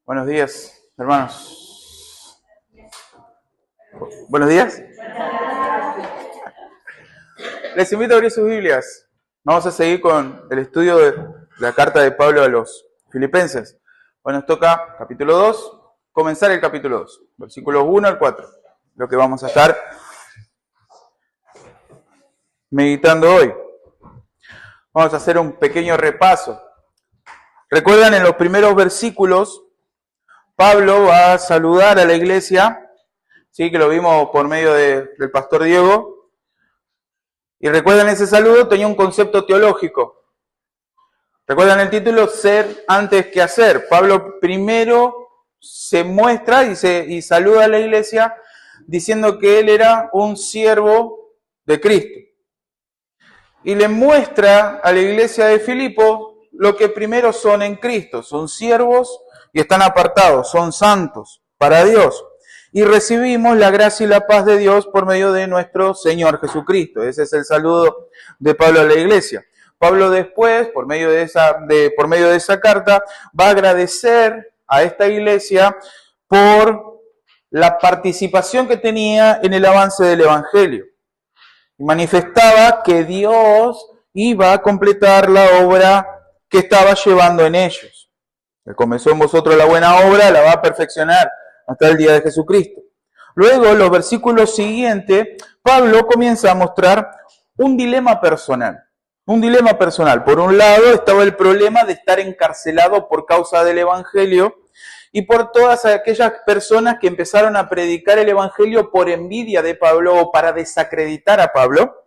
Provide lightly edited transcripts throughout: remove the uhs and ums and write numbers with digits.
Buenos días, hermanos. Buenos días. Les invito a abrir sus Biblias. Vamos a seguir con el estudio de la carta de Pablo a los Filipenses. Hoy nos toca capítulo 2, comenzar el capítulo 2, versículos 1 al 4, lo que vamos a estar meditando hoy. Vamos a hacer un pequeño repaso. ¿Recuerdan en los primeros versículos? Pablo va a saludar a la iglesia, sí, que lo vimos por medio del pastor Diego. Y recuerdan ese saludo, tenía un concepto teológico. Recuerdan el título, ser antes que hacer. Pablo primero se muestra y saluda a la iglesia diciendo que él era un siervo de Cristo. Y le muestra a la iglesia de Filipo lo que primero son en Cristo, son siervos y están apartados, son santos para Dios. Y recibimos la gracia y la paz de Dios por medio de nuestro Señor Jesucristo. Ese es el saludo de Pablo a la iglesia. Pablo después, por medio de esa carta, va a agradecer a esta iglesia por la participación que tenía en el avance del Evangelio. Y manifestaba que Dios iba a completar la obra que estaba llevando en ellos. Que comenzó en vosotros la buena obra, la va a perfeccionar hasta el día de Jesucristo. Luego, en los versículos siguientes, Pablo comienza a mostrar un dilema personal. Un dilema personal. Por un lado, estaba el problema de estar encarcelado por causa del Evangelio y por todas aquellas personas que empezaron a predicar el Evangelio por envidia de Pablo o para desacreditar a Pablo.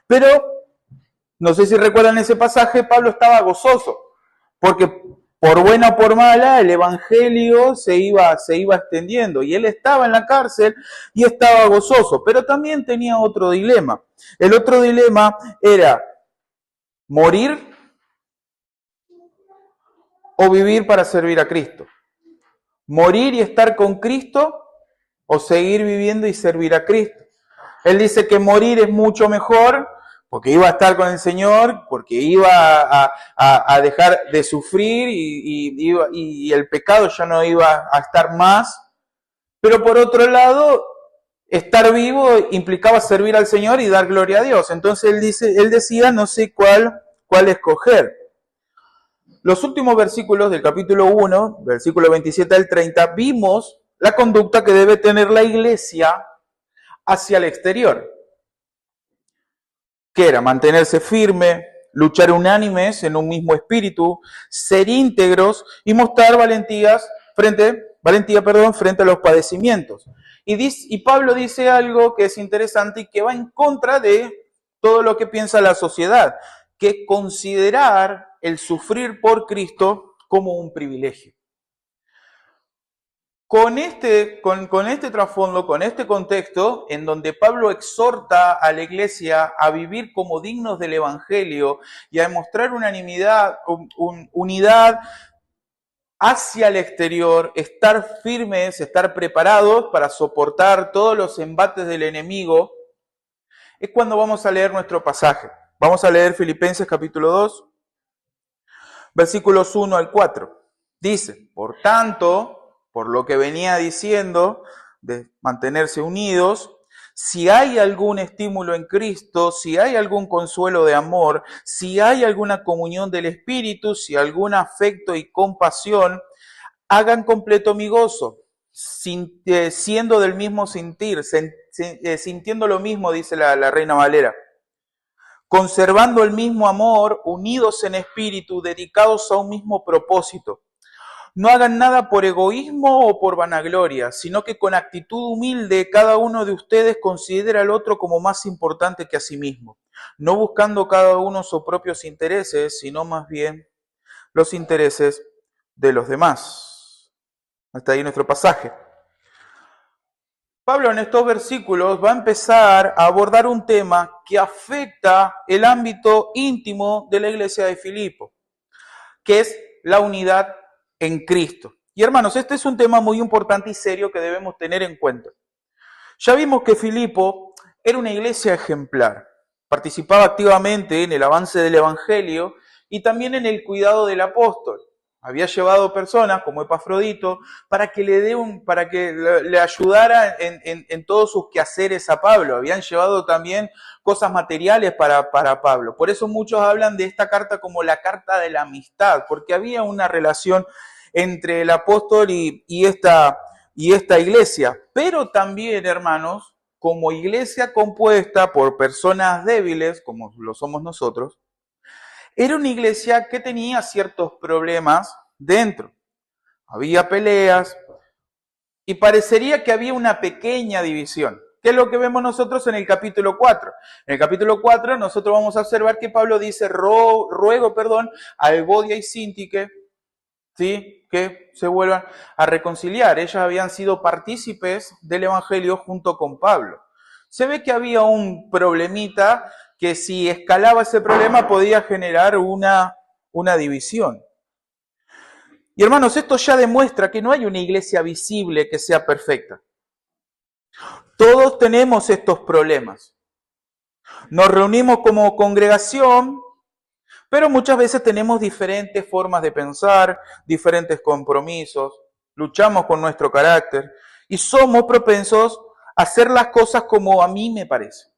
Pero, no sé si recuerdan ese pasaje, Pablo estaba gozoso, porque por buena o por mala, el Evangelio se iba extendiendo. Y él estaba en la cárcel y estaba gozoso. Pero también tenía otro dilema. El otro dilema era morir o vivir para servir a Cristo. Morir y estar con Cristo o seguir viviendo y servir a Cristo. Él dice que morir es mucho mejor porque iba a estar con el Señor, porque iba a dejar de sufrir y el pecado ya no iba a estar más. Pero por otro lado, estar vivo implicaba servir al Señor y dar gloria a Dios. Entonces él decía, no sé cuál escoger. Los últimos versículos del capítulo 1, versículo 27 al 30, vimos la conducta que debe tener la iglesia hacia el exterior. Que era mantenerse firme, luchar unánimes en un mismo espíritu, ser íntegros y mostrar valentía frente a los padecimientos. Y Pablo dice algo que es interesante y que va en contra de todo lo que piensa la sociedad, que considerar el sufrir por Cristo como un privilegio. Con este trasfondo, con este contexto, en donde Pablo exhorta a la iglesia a vivir como dignos del Evangelio y a demostrar unidad hacia el exterior, estar firmes, estar preparados para soportar todos los embates del enemigo, es cuando vamos a leer nuestro pasaje. Vamos a leer Filipenses capítulo 2, versículos 1 al 4. Dice, por tanto, por lo que venía diciendo, de mantenerse unidos, si hay algún estímulo en Cristo, si hay algún consuelo de amor, si hay alguna comunión del Espíritu, si algún afecto y compasión, hagan completo mi gozo, siendo del mismo sentir, sintiendo lo mismo, dice la Reina Valera, conservando el mismo amor, unidos en espíritu, dedicados a un mismo propósito. No hagan nada por egoísmo o por vanagloria, sino que con actitud humilde cada uno de ustedes considera al otro como más importante que a sí mismo, no buscando cada uno sus propios intereses, sino más bien los intereses de los demás. Hasta ahí nuestro pasaje. Pablo en estos versículos va a empezar a abordar un tema que afecta el ámbito íntimo de la iglesia de Filipo, que es la unidad en Cristo. Y hermanos, este es un tema muy importante y serio que debemos tener en cuenta. Ya vimos que Filipo era una iglesia ejemplar, participaba activamente en el avance del Evangelio y también en el cuidado del apóstol. Había llevado personas como Epafrodito para que le ayudara en todos sus quehaceres a Pablo. Habían llevado también cosas materiales para Pablo. Por eso muchos hablan de esta carta como la carta de la amistad, porque había una relación entre el apóstol y esta iglesia. Pero también, hermanos, como iglesia compuesta por personas débiles, como lo somos nosotros, era una iglesia que tenía ciertos problemas dentro. Había peleas y parecería que había una pequeña división. ¿Qué es lo que vemos nosotros en el capítulo 4? En el capítulo 4 nosotros vamos a observar que Pablo dice, ruego a Evodia y Síntique, ¿sí?, que se vuelvan a reconciliar. Ellas habían sido partícipes del Evangelio junto con Pablo. Se ve que había un problemita que si escalaba ese problema podía generar una división. Y hermanos, esto ya demuestra que no hay una iglesia visible que sea perfecta. Todos tenemos estos problemas. Nos reunimos como congregación, pero muchas veces tenemos diferentes formas de pensar, diferentes compromisos, luchamos con nuestro carácter y somos propensos a hacer las cosas como a mí me parece.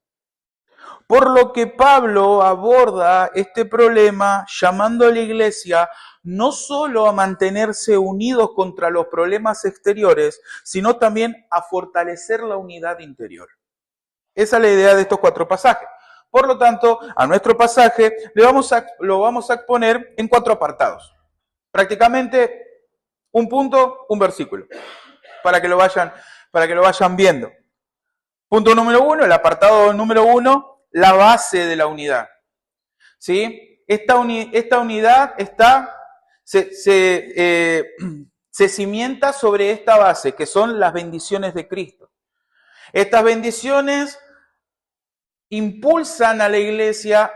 Por lo que Pablo aborda este problema llamando a la iglesia no solo a mantenerse unidos contra los problemas exteriores, sino también a fortalecer la unidad interior. Esa es la idea de estos 4 pasajes. Por lo tanto, a nuestro pasaje lo vamos a exponer en 4 apartados. Prácticamente un punto, un versículo, para que lo vayan viendo. Punto número 1, el apartado número 1, la base de la unidad. ¿Sí? Esta unidad se cimienta sobre esta base, que son las bendiciones de Cristo. Estas bendiciones impulsan a la iglesia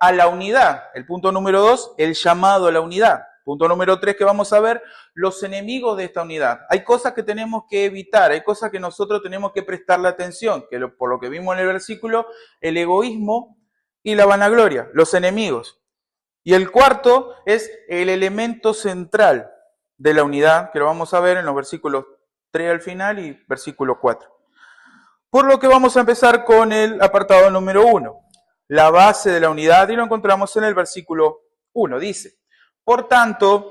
a la unidad. El punto número 2, el llamado a la unidad. Punto número 3 que vamos a ver, los enemigos de esta unidad. Hay cosas que tenemos que evitar, hay cosas que nosotros tenemos que prestarle atención, que por lo que vimos en el versículo, el egoísmo y la vanagloria, los enemigos. Y el cuarto es el elemento central de la unidad, que lo vamos a ver en los versículos 3 al final y versículo 4. Por lo que vamos a empezar con el apartado número 1, la base de la unidad, y lo encontramos en el versículo 1. Dice, por tanto,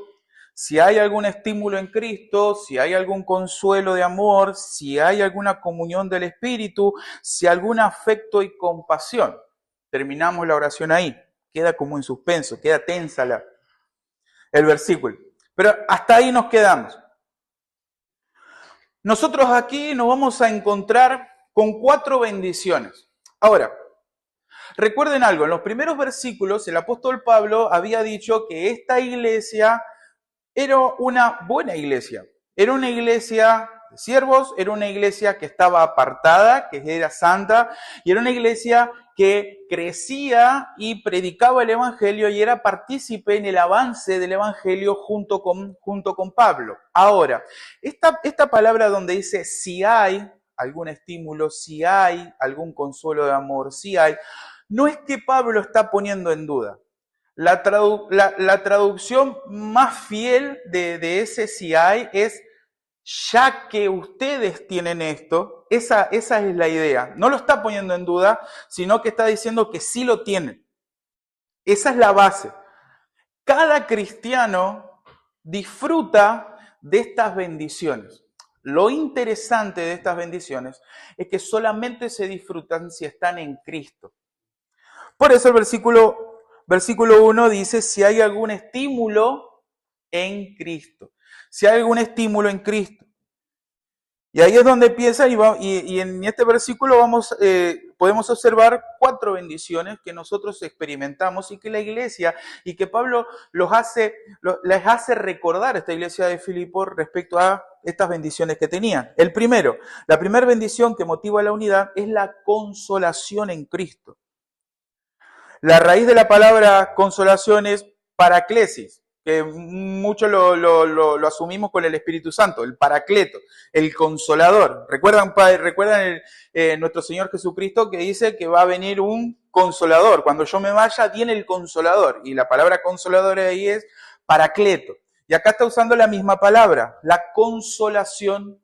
si hay algún estímulo en Cristo, si hay algún consuelo de amor, si hay alguna comunión del Espíritu, si algún afecto y compasión. Terminamos la oración ahí. Queda como en suspenso, queda tensa el versículo. Pero hasta ahí nos quedamos. Nosotros aquí nos vamos a encontrar con 4 bendiciones. Ahora, recuerden algo, en los primeros versículos el apóstol Pablo había dicho que esta iglesia era una buena iglesia. Era una iglesia de siervos, era una iglesia que estaba apartada, que era santa, y era una iglesia que crecía y predicaba el Evangelio y era partícipe en el avance del Evangelio junto con Pablo. Ahora, esta palabra donde dice si hay algún estímulo, si hay algún consuelo de amor, si hay, no es que Pablo está poniendo en duda. La traducción más fiel de ese si hay es ya que ustedes tienen esto, esa es la idea. No lo está poniendo en duda, sino que está diciendo que sí lo tienen. Esa es la base. Cada cristiano disfruta de estas bendiciones. Lo interesante de estas bendiciones es que solamente se disfrutan si están en Cristo. Por eso el versículo 1 dice, si hay algún estímulo en Cristo. Si hay algún estímulo en Cristo. Y ahí es donde empieza y en este versículo podemos observar 4 bendiciones que nosotros experimentamos y que la iglesia y que Pablo les hace recordar a esta iglesia de Filipos respecto a estas bendiciones que tenían. La primera bendición que motiva la unidad es la consolación en Cristo. La raíz de la palabra consolación es paraclesis, que mucho lo asumimos con el Espíritu Santo, el paracleto, el consolador. ¿Recuerdan nuestro Señor Jesucristo que dice que va a venir un consolador? Cuando yo me vaya, viene el consolador. Y la palabra consolador ahí es paracleto. Y acá está usando la misma palabra, la consolación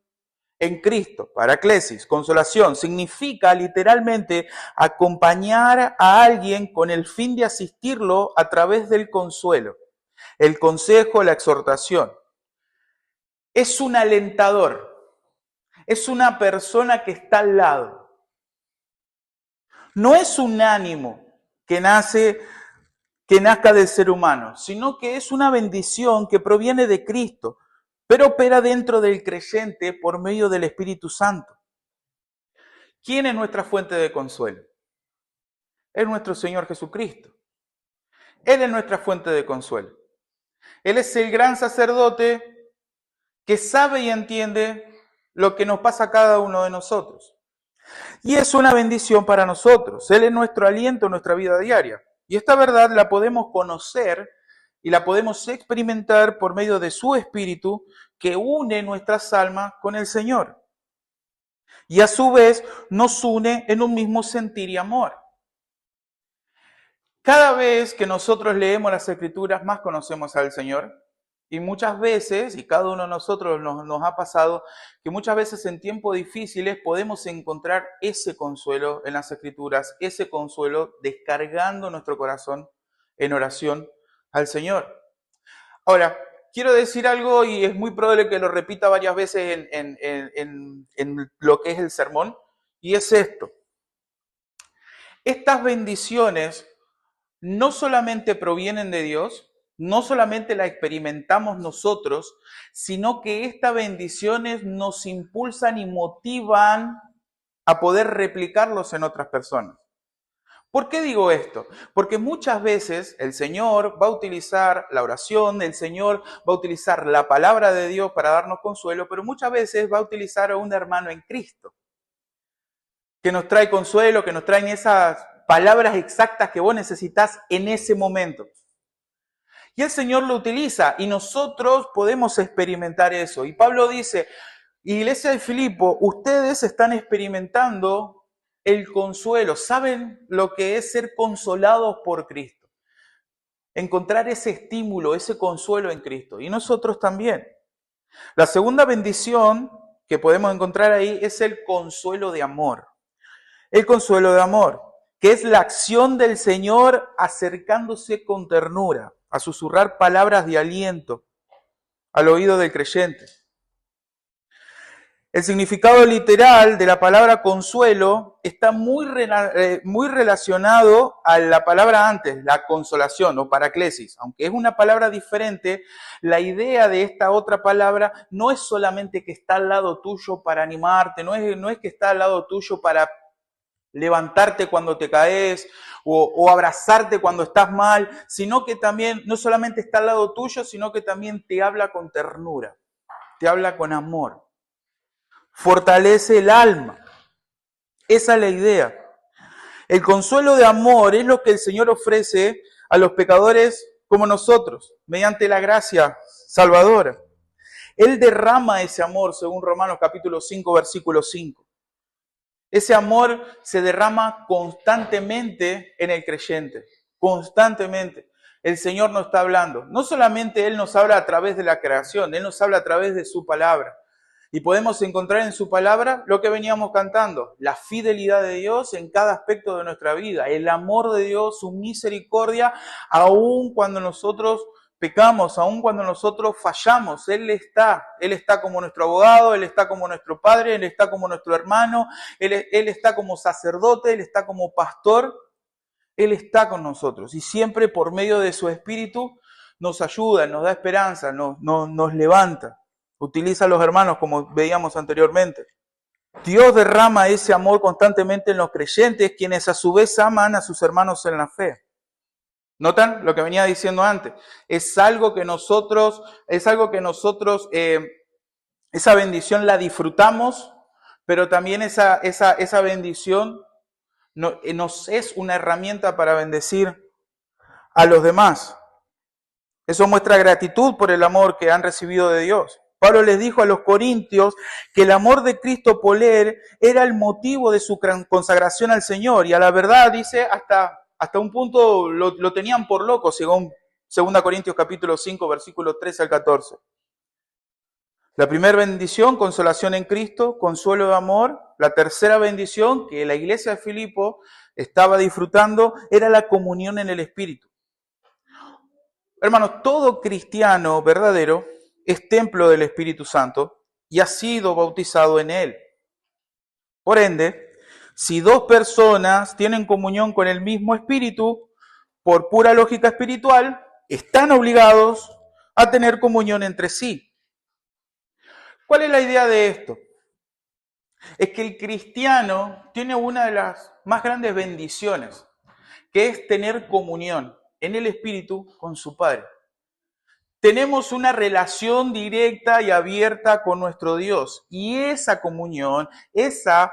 en Cristo, paraclesis, consolación. Significa literalmente acompañar a alguien con el fin de asistirlo a través del consuelo, el consejo, la exhortación. Es un alentador, es una persona que está al lado. No es un ánimo que nazca del ser humano, sino que es una bendición que proviene de Cristo, pero opera dentro del creyente por medio del Espíritu Santo. ¿Quién es nuestra fuente de consuelo? Es nuestro Señor Jesucristo. Él es nuestra fuente de consuelo. Él es el gran sacerdote que sabe y entiende lo que nos pasa a cada uno de nosotros. Y es una bendición para nosotros. Él es nuestro aliento en nuestra vida diaria. Y esta verdad la podemos conocer y la podemos experimentar por medio de su Espíritu que une nuestras almas con el Señor. Y a su vez nos une en un mismo sentir y amor. Cada vez que nosotros leemos las Escrituras, más conocemos al Señor. Y muchas veces, y cada uno de nosotros nos ha pasado, que muchas veces en tiempos difíciles podemos encontrar ese consuelo en las Escrituras, ese consuelo descargando nuestro corazón en oración al Señor. Ahora, quiero decir algo y es muy probable que lo repita varias veces en lo que es el sermón, y es esto. Estas bendiciones no solamente provienen de Dios, no solamente la experimentamos nosotros, sino que estas bendiciones nos impulsan y motivan a poder replicarlos en otras personas. ¿Por qué digo esto? Porque muchas veces el Señor va a utilizar la oración, el Señor va a utilizar la palabra de Dios para darnos consuelo, pero muchas veces va a utilizar a un hermano en Cristo que nos trae consuelo, que nos traen esas palabras exactas que vos necesitas en ese momento. Y el Señor lo utiliza y nosotros podemos experimentar eso. Y Pablo dice, Iglesia de Filipo, ustedes están experimentando el consuelo, saben lo que es ser consolados por Cristo. Encontrar ese estímulo, ese consuelo en Cristo. Y nosotros también. La segunda bendición que podemos encontrar ahí es el consuelo de amor. El consuelo de amor, que es la acción del Señor acercándose con ternura, a susurrar palabras de aliento al oído del creyente. El significado literal de la palabra consuelo está muy relacionado a la palabra antes, la consolación o paraclesis. Aunque es una palabra diferente, la idea de esta otra palabra no es solamente que está al lado tuyo para animarte, no es que está al lado tuyo para levantarte cuando te caes o abrazarte cuando estás mal, sino que también no solamente está al lado tuyo, sino que también te habla con ternura, te habla con amor, fortalece el alma. Esa es la idea. El consuelo de amor es lo que el Señor ofrece a los pecadores como nosotros, mediante la gracia salvadora. Él derrama ese amor, según Romanos capítulo 5, versículo 5. Ese amor se derrama constantemente en el creyente, constantemente. El Señor nos está hablando. No solamente Él nos habla a través de la creación, Él nos habla a través de su palabra. Y podemos encontrar en su palabra lo que veníamos cantando, la fidelidad de Dios en cada aspecto de nuestra vida, el amor de Dios, su misericordia, aun cuando nosotros pecamos, aun cuando nosotros fallamos. Él está como nuestro abogado, Él está como nuestro padre, Él está como nuestro hermano, Él está como sacerdote, Él está como pastor, Él está con nosotros. Y siempre por medio de su Espíritu nos ayuda, nos da esperanza, nos levanta. Utiliza a los hermanos como veíamos anteriormente. Dios derrama ese amor constantemente en los creyentes, quienes a su vez aman a sus hermanos en la fe. ¿Notan lo que venía diciendo antes? Esa bendición la disfrutamos, pero también esa bendición nos es una herramienta para bendecir a los demás. Eso muestra gratitud por el amor que han recibido de Dios. Pablo les dijo a los corintios que el amor de Cristo por él era el motivo de su consagración al Señor. Y a la verdad, dice, hasta un punto lo tenían por loco, según 2 Corintios capítulo 5, versículos 13 al 14. La primera bendición, consolación en Cristo, consuelo de amor. La tercera bendición que la iglesia de Filipo estaba disfrutando era la comunión en el Espíritu. Hermanos, todo cristiano verdadero es templo del Espíritu Santo y ha sido bautizado en él. Por ende, si dos personas tienen comunión con el mismo Espíritu, por pura lógica espiritual, están obligados a tener comunión entre sí. ¿Cuál es la idea de esto? Es que el cristiano tiene una de las más grandes bendiciones, que es tener comunión en el Espíritu con su Padre. Tenemos una relación directa y abierta con nuestro Dios. Y esa comunión, esa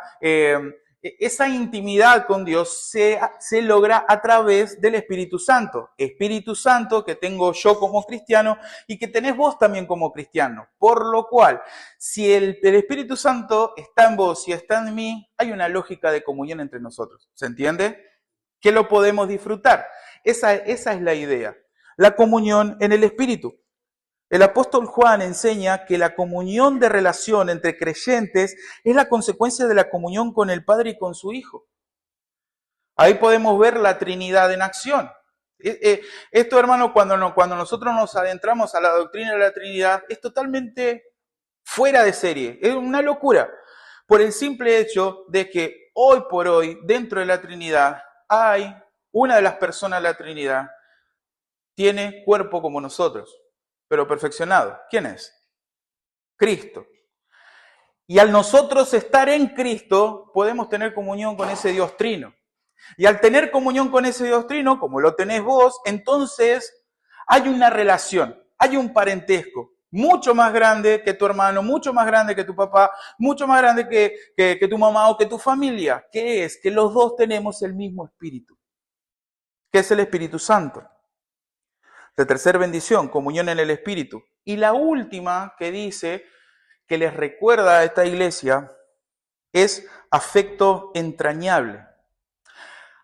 intimidad con Dios se logra a través del Espíritu Santo. Espíritu Santo que tengo yo como cristiano y que tenés vos también como cristiano. Por lo cual, si el Espíritu Santo está en vos y está en mí, hay una lógica de comunión entre nosotros. ¿Se entiende? Que lo podemos disfrutar. Esa es la idea. La comunión en el Espíritu. El apóstol Juan enseña que la comunión de relación entre creyentes es la consecuencia de la comunión con el Padre y con su Hijo. Ahí podemos ver la Trinidad en acción. Esto, hermano, cuando nosotros nos adentramos a la doctrina de la Trinidad, es totalmente fuera de serie. Es una locura. Por el simple hecho de que hoy por hoy, dentro de la Trinidad, hay una de las personas de la Trinidad, tiene cuerpo como nosotros, pero perfeccionado. ¿Quién es? Cristo. Y al nosotros estar en Cristo, podemos tener comunión con ese Dios trino. Y al tener comunión con ese Dios trino, como lo tenés vos, entonces hay una relación, hay un parentesco mucho más grande que tu hermano, mucho más grande que tu papá, mucho más grande que tu mamá o que tu familia. ¿Qué es? Que los dos tenemos el mismo espíritu, que es el Espíritu Santo. La tercera bendición, comunión en el Espíritu. Y la última que dice, que les recuerda a esta iglesia, es afecto entrañable.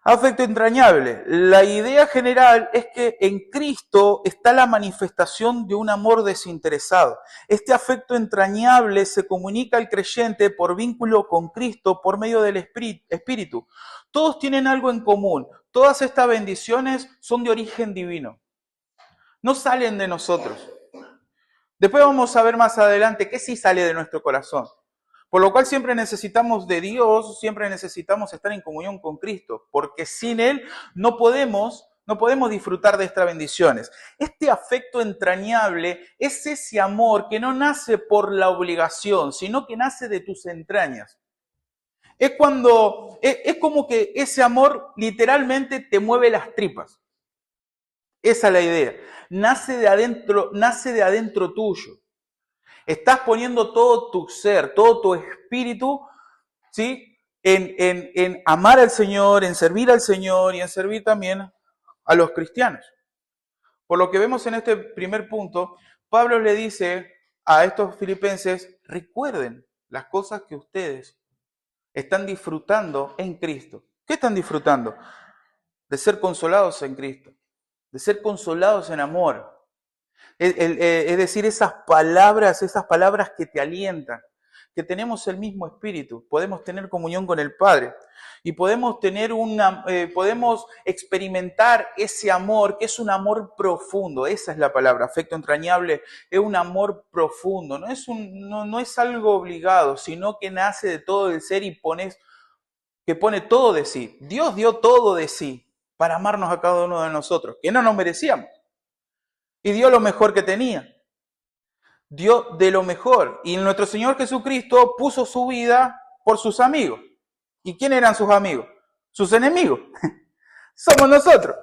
Afecto entrañable. La idea general es que en Cristo está la manifestación de un amor desinteresado. Este afecto entrañable se comunica al creyente por vínculo con Cristo por medio del Espíritu. Todos tienen algo en común. Todas estas bendiciones son de origen divino. No salen de nosotros. Después vamos a ver más adelante que sí sale de nuestro corazón. Por lo cual siempre necesitamos de Dios, siempre necesitamos estar en comunión con Cristo, porque sin Él no podemos disfrutar de estas bendiciones. Este afecto entrañable es ese amor que no nace por la obligación, sino que nace de tus entrañas. Es como que ese amor literalmente te mueve las tripas. Esa es la idea. Nace de adentro tuyo. Estás poniendo todo tu ser, todo tu espíritu, ¿sí? en amar al Señor, en servir al Señor y en servir también a los cristianos. Por lo que vemos en este primer punto, Pablo le dice a estos filipenses, recuerden las cosas que ustedes están disfrutando en Cristo. ¿Qué están disfrutando? De ser consolados en Cristo, de ser consolados en amor. Es decir, esas palabras que te alientan, que tenemos el mismo espíritu, podemos tener comunión con el Padre y podemos experimentar ese amor, que es un amor profundo. Esa es la palabra, afecto entrañable, es un amor profundo, no es algo obligado, sino que nace de todo el ser y que pone todo de sí. Dios dio todo de sí para amarnos a cada uno de nosotros, que no nos merecíamos. Y dio lo mejor que tenía. Dio de lo mejor. Y nuestro Señor Jesucristo puso su vida por sus amigos. ¿Y quién eran sus amigos? Sus enemigos. Somos nosotros.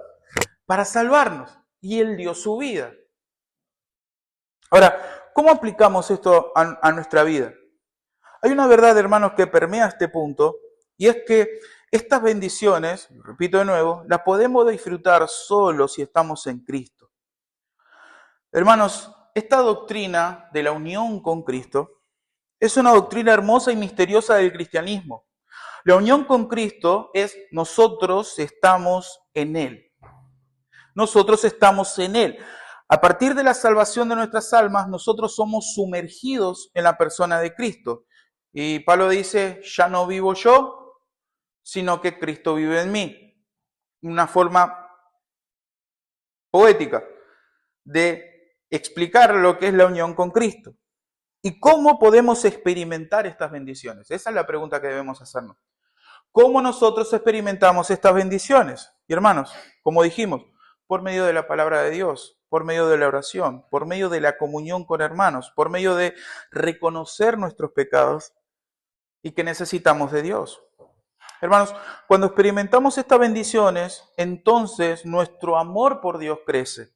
Para salvarnos. Y Él dio su vida. Ahora, ¿cómo aplicamos esto a nuestra vida? Hay una verdad, hermanos, que permea este punto. Y es que estas bendiciones, repito de nuevo, las podemos disfrutar solo si estamos en Cristo. Hermanos, esta doctrina de la unión con Cristo es una doctrina hermosa y misteriosa del cristianismo. La unión con Cristo es nosotros estamos en Él. nosotros estamos en Él. A partir de la salvación de nuestras almas, nosotros somos sumergidos en la persona de Cristo. Y Pablo dice, ya no vivo yo, sino que Cristo vive en mí. Una forma poética de explicar lo que es la unión con Cristo. ¿Y cómo podemos experimentar estas bendiciones? Esa es la pregunta que debemos hacernos. ¿Cómo nosotros experimentamos estas bendiciones? Y hermanos, como dijimos, por medio de la palabra de Dios, por medio de la oración, por medio de la comunión con hermanos, por medio de reconocer nuestros pecados y que necesitamos de Dios. Hermanos, cuando experimentamos estas bendiciones, entonces nuestro amor por Dios crece.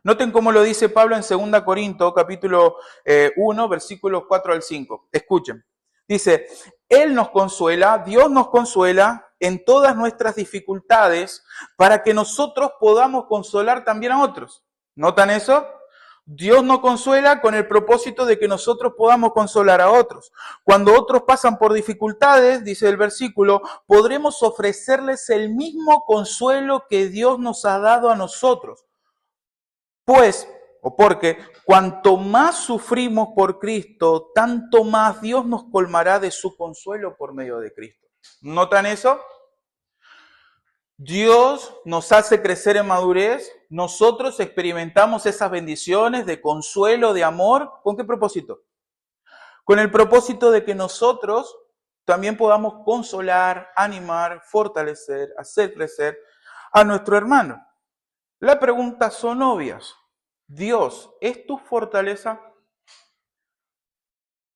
Noten cómo lo dice Pablo en 2 Corintios, capítulo 1, versículos 4 al 5. Escuchen. Dice, Él nos consuela, Dios nos consuela en todas nuestras dificultades para que nosotros podamos consolar también a otros. ¿Notan eso? Dios nos consuela con el propósito de que nosotros podamos consolar a otros. Cuando otros pasan por dificultades, dice el versículo, podremos ofrecerles el mismo consuelo que Dios nos ha dado a nosotros. Pues, o porque, cuanto más sufrimos por Cristo, tanto más Dios nos colmará de su consuelo por medio de Cristo. ¿Notan eso? Dios nos hace crecer en madurez, nosotros experimentamos esas bendiciones de consuelo, de amor. ¿Con qué propósito? Con el propósito de que nosotros también podamos consolar, animar, fortalecer, hacer crecer a nuestro hermano. Las preguntas son obvias. Dios, ¿es tu fortaleza?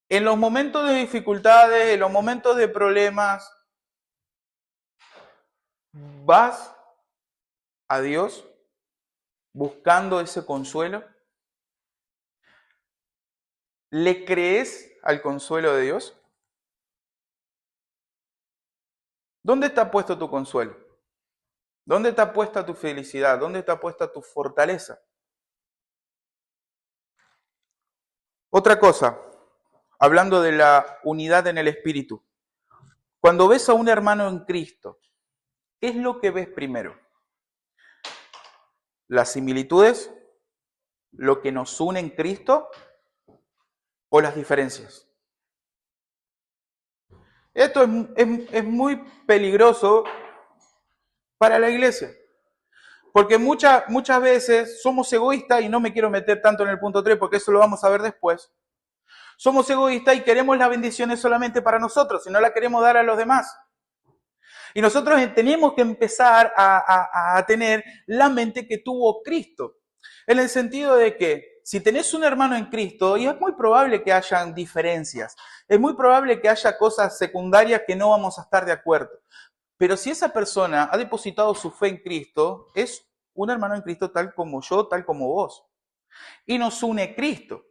En los momentos de dificultades, en los momentos de problemas, ¿vas a Dios buscando ese consuelo? ¿Le crees al consuelo de Dios? ¿Dónde está puesto tu consuelo? ¿Dónde está puesta tu felicidad? ¿Dónde está puesta tu fortaleza? Otra cosa, hablando de la unidad en el Espíritu. Cuando ves a un hermano en Cristo, ¿qué es lo que ves primero? ¿Las similitudes? ¿Lo que nos une en Cristo? ¿O las diferencias? Esto es muy peligroso para la iglesia. Porque muchas veces somos egoístas, y no me quiero meter tanto en el punto 3 porque eso lo vamos a ver después. Somos egoístas y queremos las bendiciones solamente para nosotros y no las queremos dar a los demás. Y nosotros tenemos que empezar a tener la mente que tuvo Cristo. En el sentido de que si tenés un hermano en Cristo, y es muy probable que hayan diferencias, es muy probable que haya cosas secundarias que no vamos a estar de acuerdo. Pero si esa persona ha depositado su fe en Cristo, es un hermano en Cristo tal como yo, tal como vos. Y nos une Cristo.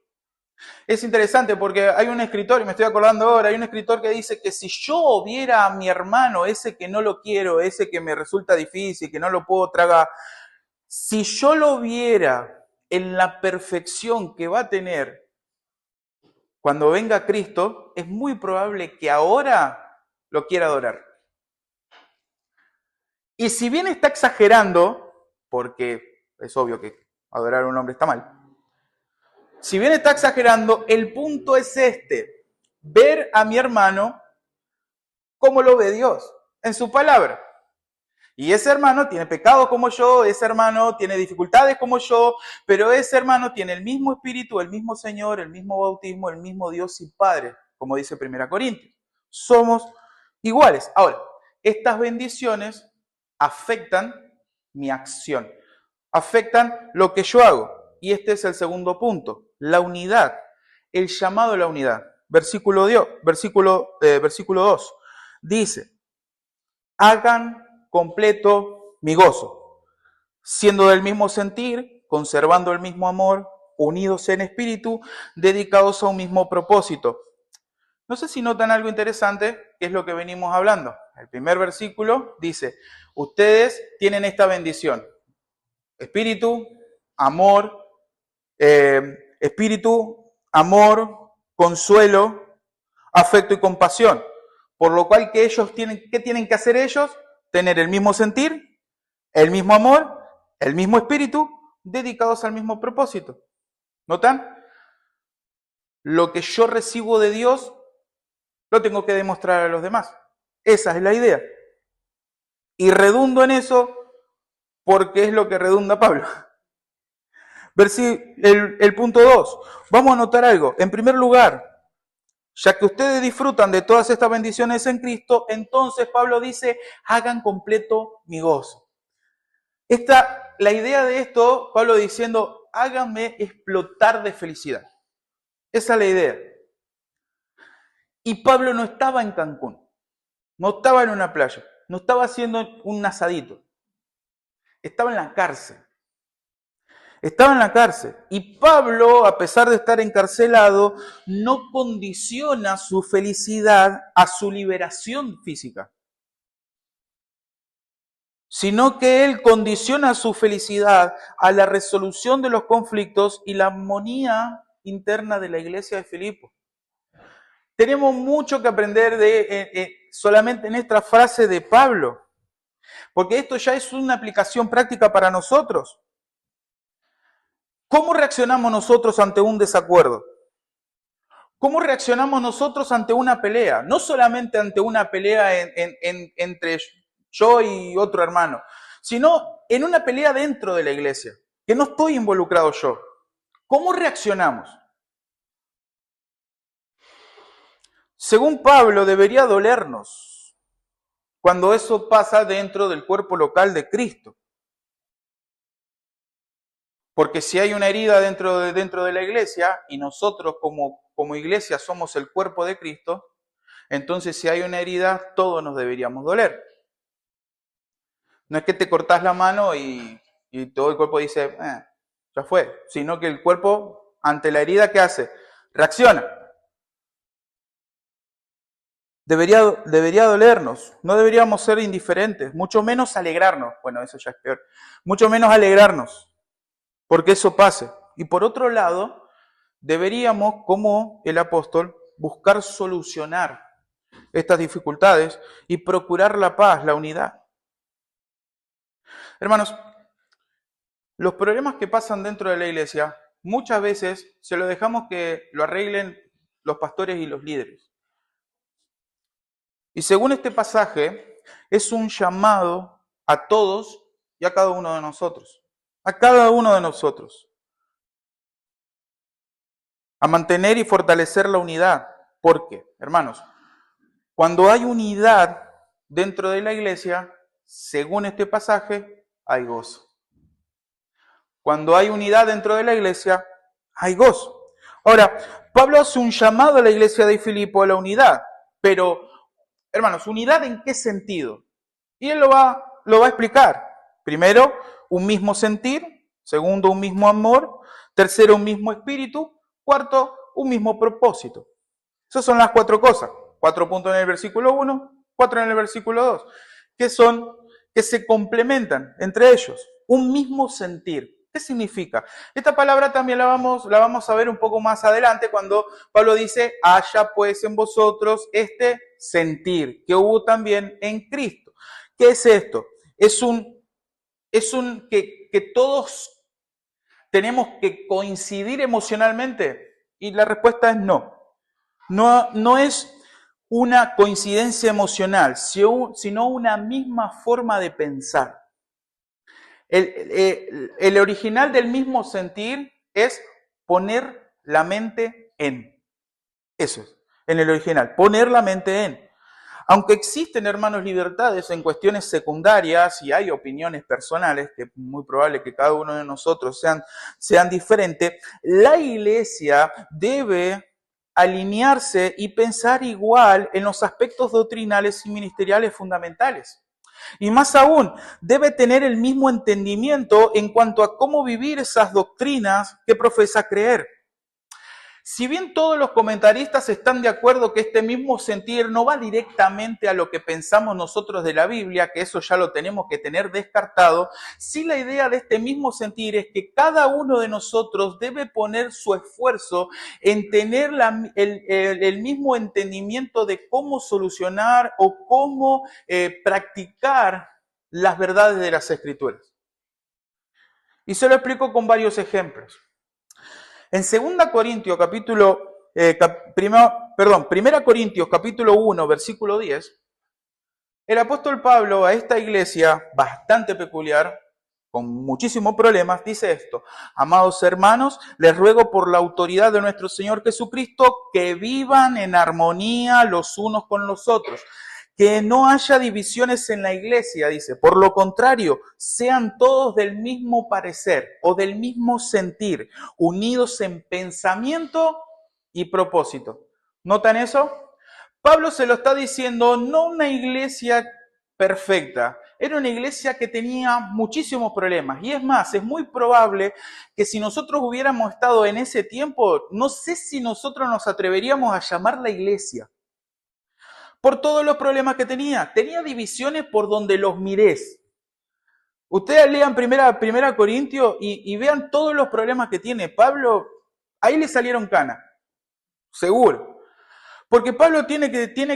Es interesante porque hay un escritor, y me estoy acordando ahora, hay un escritor que dice que si yo viera a mi hermano, ese que no lo quiero, ese que me resulta difícil, que no lo puedo tragar, si yo lo viera en la perfección que va a tener cuando venga Cristo, es muy probable que ahora lo quiera adorar. Y si bien está exagerando, porque es obvio que adorar a un hombre está mal, si bien está exagerando, el punto es este: ver a mi hermano como lo ve Dios, en su palabra. Y ese hermano tiene pecados como yo, ese hermano tiene dificultades como yo, pero ese hermano tiene el mismo espíritu, el mismo Señor, el mismo bautismo, el mismo Dios y Padre, como dice 1 Corintios. Somos iguales. Ahora, estas bendiciones afectan mi acción, afectan lo que yo hago. Y este es el segundo punto, la unidad, el llamado a la unidad. Versículo 2 dice, hagan completo mi gozo, siendo del mismo sentir, conservando el mismo amor, unidos en espíritu, dedicados a un mismo propósito. No sé si notan algo interesante, que es lo que venimos hablando. El primer versículo dice, ustedes tienen esta bendición, espíritu, amor, consuelo, afecto y compasión. Por lo cual, ¿qué tienen que hacer ellos? Tener el mismo sentir, el mismo amor el mismo espíritu, dedicados al mismo propósito. ¿Notan? Lo que yo recibo de Dios, lo tengo que demostrar a los demás. Esa es la idea. Y redundo en eso porque es lo que redunda Pablo. El punto 2. Vamos a notar algo. En primer lugar, ya que ustedes disfrutan de todas estas bendiciones en Cristo, entonces Pablo dice, hagan completo mi gozo. La idea de esto, Pablo diciendo, háganme explotar de felicidad. Esa es la idea. Y Pablo no estaba en Cancún, no estaba en una playa, no estaba haciendo un asadito. Estaba en la cárcel. Estaba en la cárcel. Y Pablo, a pesar de estar encarcelado, no condiciona su felicidad a su liberación física, sino que él condiciona su felicidad a la resolución de los conflictos y la armonía interna de la iglesia de Filipo. Tenemos mucho que aprender solamente en esta frase de Pablo, porque esto ya es una aplicación práctica para nosotros. ¿Cómo reaccionamos nosotros ante un desacuerdo? ¿Cómo reaccionamos nosotros ante una pelea? No solamente ante una pelea entre yo y otro hermano, sino en una pelea dentro de la iglesia, que no estoy involucrado yo. ¿Cómo reaccionamos? Según Pablo, debería dolernos cuando eso pasa dentro del cuerpo local de Cristo. Porque si hay una herida dentro de la iglesia y nosotros como iglesia somos el cuerpo de Cristo, entonces si hay una herida, todos nos deberíamos doler. No es que te cortás la mano y todo el cuerpo dice, ya fue, sino que el cuerpo, ante la herida, ¿qué hace? Reacciona. Debería dolernos, no deberíamos ser indiferentes, mucho menos alegrarnos. Bueno, eso ya es peor. Mucho menos alegrarnos, porque eso pase. Y por otro lado, deberíamos, como el apóstol, buscar solucionar estas dificultades y procurar la paz, la unidad. Hermanos, los problemas que pasan dentro de la iglesia, muchas veces se lo dejamos que lo arreglen los pastores y los líderes. Y según este pasaje, es un llamado a todos y a cada uno de nosotros. A cada uno de nosotros. A mantener y fortalecer la unidad. ¿Por qué? Hermanos, cuando hay unidad dentro de la iglesia, según este pasaje, hay gozo. Cuando hay unidad dentro de la iglesia, hay gozo. Ahora, Pablo hace un llamado a la iglesia de Filipo a la unidad, pero, hermanos, ¿unidad en qué sentido? Y él lo va a explicar. Primero, un mismo sentir. Segundo, un mismo amor. Tercero, un mismo espíritu. Cuarto, un mismo propósito. Esas son las 4 cosas. 4 puntos en el versículo 1, 4 en el versículo 2, que se complementan entre ellos. Un mismo sentir. ¿Qué significa? Esta palabra también la vamos a ver un poco más adelante cuando Pablo dice, haya pues en vosotros este sentir que hubo también en Cristo. ¿Qué es esto? Es que todos tenemos que coincidir emocionalmente. Y la respuesta es no. No es una coincidencia emocional, sino una misma forma de pensar. El original del mismo sentir es poner la mente en. Eso es, en el original, poner la mente en. Aunque existen, hermanos, libertades en cuestiones secundarias y hay opiniones personales, que es muy probable que cada uno de nosotros sean diferentes, la iglesia debe alinearse y pensar igual en los aspectos doctrinales y ministeriales fundamentales. Y más aún, debe tener el mismo entendimiento en cuanto a cómo vivir esas doctrinas que profesa creer. Si bien todos los comentaristas están de acuerdo que este mismo sentir no va directamente a lo que pensamos nosotros de la Biblia, que eso ya lo tenemos que tener descartado, sí la idea de este mismo sentir es que cada uno de nosotros debe poner su esfuerzo en tener el mismo entendimiento de cómo solucionar o cómo practicar las verdades de las Escrituras. Y se lo explico con varios ejemplos. En 2 Corintios Primera Corintios capítulo 1, versículo 10, el apóstol Pablo a esta iglesia bastante peculiar, con muchísimos problemas, dice esto: amados hermanos, les ruego por la autoridad de nuestro Señor Jesucristo que vivan en armonía los unos con los otros, que no haya divisiones en la iglesia, dice. Por lo contrario, sean todos del mismo parecer o del mismo sentir, unidos en pensamiento y propósito. ¿Notan eso? Pablo se lo está diciendo, no una iglesia perfecta, era una iglesia que tenía muchísimos problemas. Y es más, es muy probable que si nosotros hubiéramos estado en ese tiempo, no sé si nosotros nos atreveríamos a llamarla iglesia. Por todos los problemas que tenía. Tenía divisiones por donde los mires. Ustedes lean primera Corintios y vean todos los problemas que tiene. Pablo, ahí le salieron canas. Seguro. Porque Pablo tiene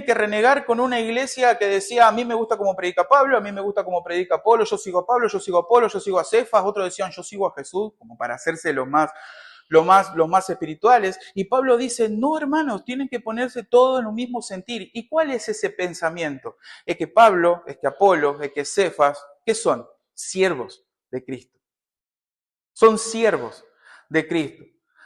que renegar con una iglesia que decía, a mí me gusta cómo predica Pablo, a mí me gusta cómo predica Apolo, yo sigo a Pablo, yo sigo a Apolo, yo sigo a Cefas, otros decían, yo sigo a Jesús, como para hacerse los más espirituales. Y Pablo dice, no, hermanos, tienen que ponerse todos en un mismo sentir. ¿Y cuál es ese pensamiento? Es que Pablo, es que Apolo, es que Cefas, ¿qué son? Siervos de Cristo. Son siervos de Cristo.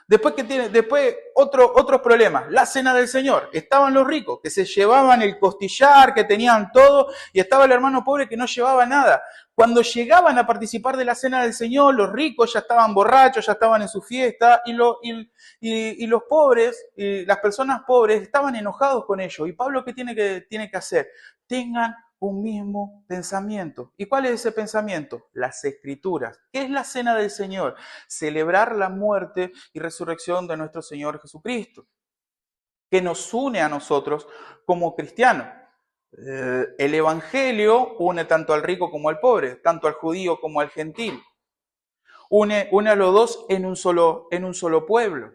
Después otros problemas, la cena del Señor. Estaban los ricos que se llevaban el costillar, que tenían todo, y estaba el hermano pobre que no llevaba nada. Cuando llegaban a participar de la cena del Señor, los ricos ya estaban borrachos, ya estaban en su fiesta, y los pobres, y las personas pobres, estaban enojados con ellos. ¿Y Pablo qué tiene que hacer? Tengan un mismo pensamiento. ¿Y cuál es ese pensamiento? Las Escrituras. ¿Qué es la cena del Señor? Celebrar la muerte y resurrección de nuestro Señor Jesucristo, que nos une a nosotros como cristianos. El Evangelio une tanto al rico como al pobre, tanto al judío como al gentil. Une a los dos en un solo pueblo.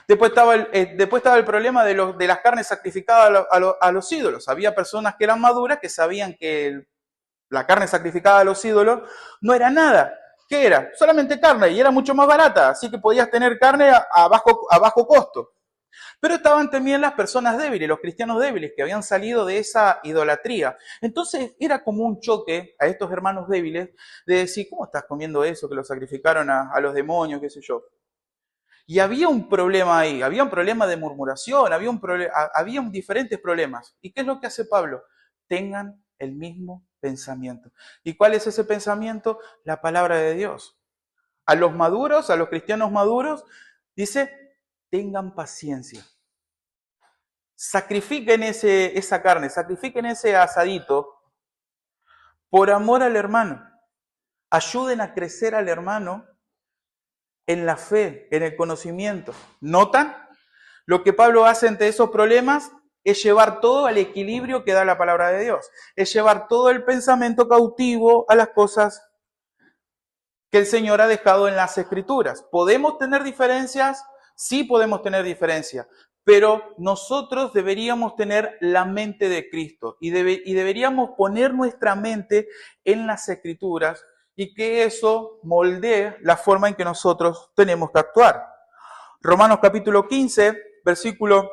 Después estaba el problema de las carnes sacrificadas a los ídolos. Había personas que eran maduras que sabían que la carne sacrificada a los ídolos no era nada. ¿Qué era? Solamente carne, y era mucho más barata, así que podías tener carne a bajo costo. Pero estaban también las personas débiles, los cristianos débiles, que habían salido de esa idolatría. Entonces era como un choque a estos hermanos débiles de decir, ¿cómo estás comiendo eso que lo sacrificaron a los demonios, qué sé yo? Y había un problema ahí, había un problema de murmuración, había diferentes problemas. ¿Y qué es lo que hace Pablo? Tengan el mismo pensamiento. ¿Y cuál es ese pensamiento? La palabra de Dios. A los maduros, a los cristianos maduros, dice, tengan paciencia. Sacrifiquen esa carne, sacrifiquen ese asadito por amor al hermano. Ayuden a crecer al hermano en la fe, en el conocimiento. ¿Notan? Lo que Pablo hace ante esos problemas es llevar todo al equilibrio que da la palabra de Dios. Es llevar todo el pensamiento cautivo a las cosas que el Señor ha dejado en las Escrituras. ¿Podemos tener diferencias? Sí podemos tener diferencias, pero nosotros deberíamos tener la mente de Cristo y deberíamos poner nuestra mente en las Escrituras y que eso moldee la forma en que nosotros tenemos que actuar. Romanos capítulo 15, versículo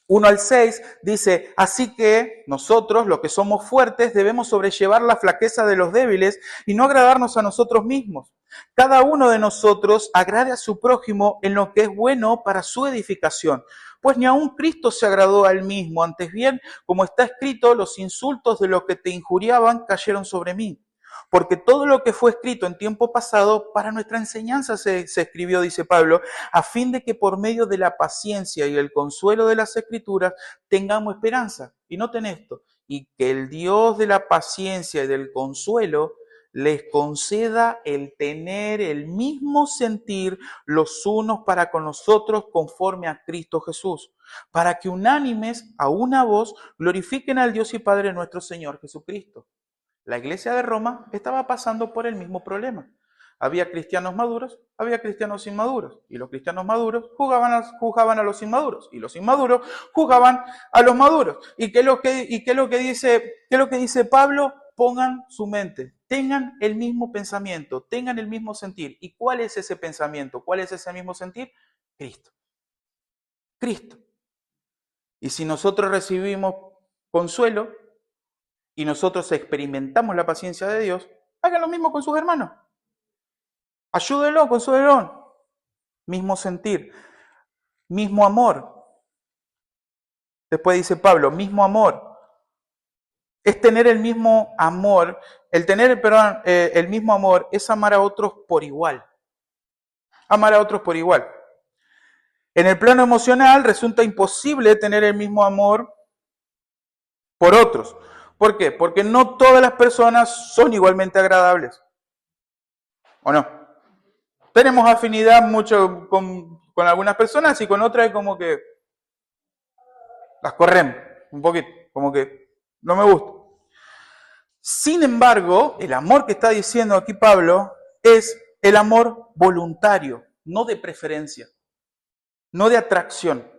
1 al 6, dice, así que nosotros, los que somos fuertes, debemos sobrellevar la flaqueza de los débiles y no agradarnos a nosotros mismos. Cada uno de nosotros agrade a su prójimo en lo que es bueno para su edificación. Pues ni aun Cristo se agradó a él mismo, antes bien, como está escrito, los insultos de los que te injuriaban cayeron sobre mí. Porque todo lo que fue escrito en tiempo pasado para nuestra enseñanza se escribió, dice Pablo, a fin de que por medio de la paciencia y el consuelo de las Escrituras tengamos esperanza. Y noten esto, y que el Dios de la paciencia y del consuelo les conceda el tener el mismo sentir los unos para con los otros conforme a Cristo Jesús, para que unánimes a una voz glorifiquen al Dios y Padre de nuestro Señor Jesucristo. La iglesia de Roma estaba pasando por el mismo problema. Había cristianos maduros, había cristianos inmaduros. Y los cristianos maduros juzgaban a los inmaduros. Y los inmaduros juzgaban a los maduros. ¿Y qué es lo que dice Pablo? pongan su mente, tengan el mismo pensamiento, tengan el mismo sentir. ¿Y cuál es ese pensamiento? ¿Cuál es ese mismo sentir? Cristo. Cristo. Y si nosotros recibimos consuelo y nosotros experimentamos la paciencia de Dios, hagan lo mismo con sus hermanos. Ayúdenlo, consúlenlo. Mismo sentir, mismo amor. Después dice Pablo, mismo amor. Es tener el mismo amor, el mismo amor es amar a otros por igual. Amar a otros por igual. En el plano emocional resulta imposible tener el mismo amor por otros. ¿Por qué? Porque no todas las personas son igualmente agradables. ¿O no? Tenemos afinidad mucho con algunas personas y con otras como que las corremos un poquito, como que no me gusta. Sin embargo, el amor que está diciendo aquí Pablo es el amor voluntario, no de preferencia, no de atracción.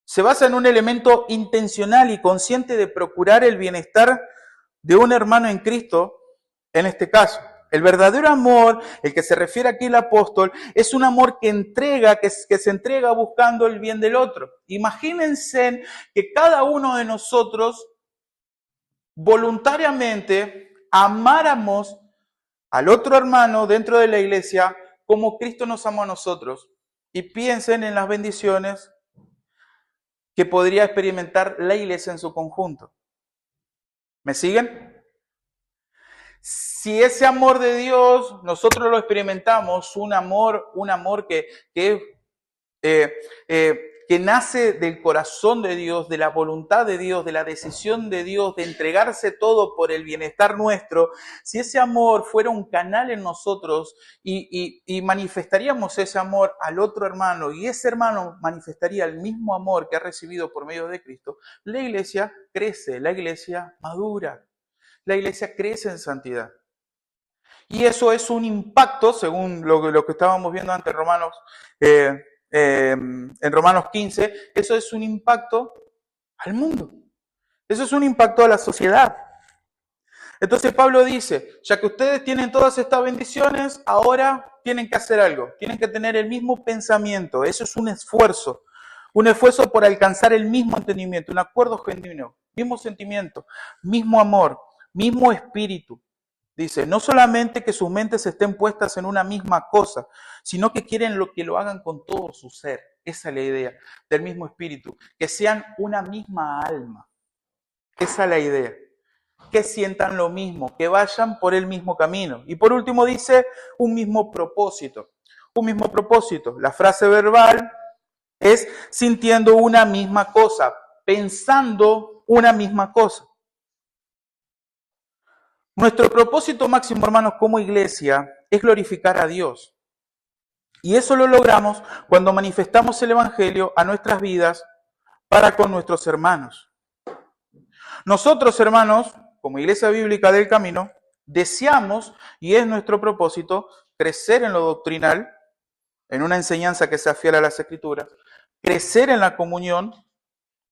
Se basa en un elemento intencional y consciente de procurar el bienestar de un hermano en Cristo, en este caso. El verdadero amor, el que se refiere aquí el apóstol, es un amor que entrega, que se entrega buscando el bien del otro. Imagínense que cada uno de nosotros voluntariamente amáramos al otro hermano dentro de la iglesia como Cristo nos amó a nosotros. Y piensen en las bendiciones que podría experimentar la iglesia en su conjunto. ¿Me siguen? Si ese amor de Dios nosotros lo experimentamos, un amor que nace del corazón de Dios, de la voluntad de Dios, de la decisión de Dios, de entregarse todo por el bienestar nuestro, si ese amor fuera un canal en nosotros y manifestaríamos ese amor al otro hermano y ese hermano manifestaría el mismo amor que ha recibido por medio de Cristo, la iglesia crece, la iglesia madura, la iglesia crece en santidad. Y eso es un impacto, según lo que estábamos viendo antes en Romanos 15, eso es un impacto al mundo. Eso es un impacto a la sociedad. Entonces Pablo dice, ya que ustedes tienen todas estas bendiciones, ahora tienen que hacer algo, tienen que tener el mismo pensamiento. Eso es un esfuerzo por alcanzar el mismo entendimiento, un acuerdo genuino, mismo sentimiento, mismo amor, mismo espíritu. Dice, no solamente que sus mentes estén puestas en una misma cosa, sino que quieren que lo hagan con todo su ser. Esa es la idea del mismo espíritu. Que sean una misma alma. Esa es la idea. Que sientan lo mismo, que vayan por el mismo camino. Y por último dice, un mismo propósito. Un mismo propósito. La frase verbal es sintiendo una misma cosa, pensando una misma cosa. Nuestro propósito máximo, hermanos, como iglesia, es glorificar a Dios. Y eso lo logramos cuando manifestamos el Evangelio a nuestras vidas para con nuestros hermanos. Nosotros, hermanos, como Iglesia Bíblica del Camino, deseamos, y es nuestro propósito, crecer en lo doctrinal, en una enseñanza que sea fiel a las Escrituras, crecer en la comunión,